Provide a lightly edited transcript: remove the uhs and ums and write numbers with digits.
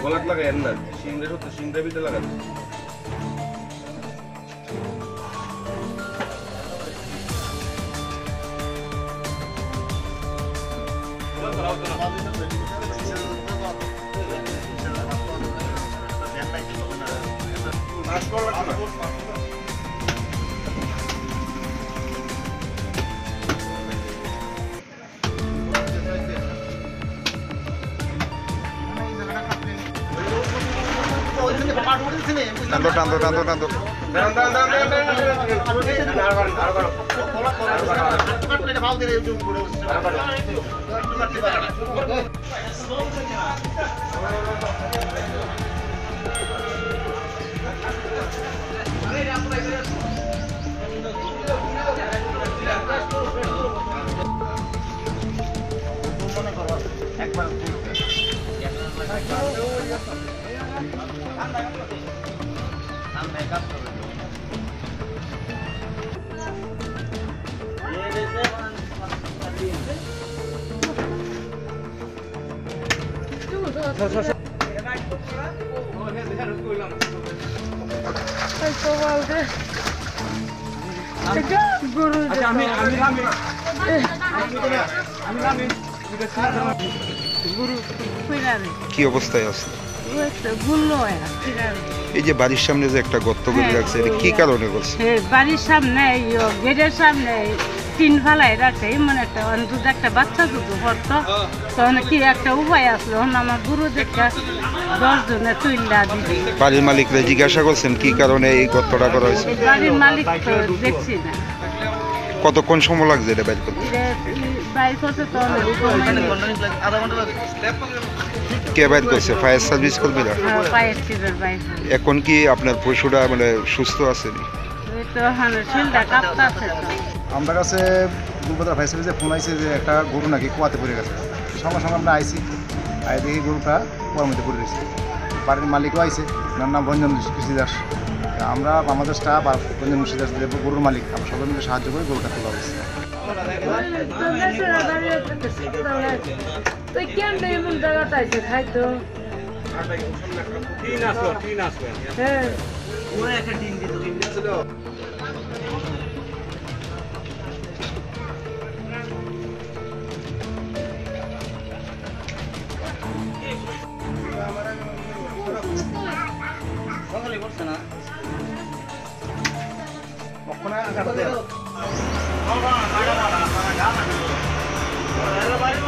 গলাত লাগায়েন না, সিংড়ে হচ্ছে সিংড়ে ভিতরে লাগান। কি অবস্থায় আছে? এই যে বাড়ির সামনে যে একটা গর্ত করে রাখছে, এটা কি কারণে করছে? বাড়ির সামনে গেটের সামনে টিন ফালাই রাখছে, এমন একটা অন্তত একটা বাচ্চা দুটো পড়তো, তখন কি একটা উপায় আসলো, আমার গুরু দেখে 10 জনে তুইলা দিবে। বাড়ির মালিকরা জিজ্ঞাসা করছেন কি কারণে এই গর্তটা করা হয়েছে? বাড়ির মালিক তো দেখছি না। কতক্ষণ সময় লাগছে এটা বাইর করতে? বাইর করতে তো কে বাইর করছে? ফায়ার সার্ভিস কর্মীরা? এখন কি আপনার পশুটা মানে সুস্থ আছে? আমার কাছে গুলবাজার ফায়ার সার্ভিসে ফোন আইছে যে একটা গরু নাকি কুয়াতে পড়ে গেছে। সঙ্গে সঙ্গে আমরা আইছি, আই দেখি গরুটা কুয়ার মধ্যে পড়ে গেছে। বাড়ির মালিকও আইছে, ওনার নাম রঞ্জন কৃষি দাস। আমরা আমাদের স্টাফ আর রঞ্জন কৃষি দাস গরুর মালিক, আমরা সবাই মিলে সাহায্য করে গরুটা তোলা হয়েছে। বাইরে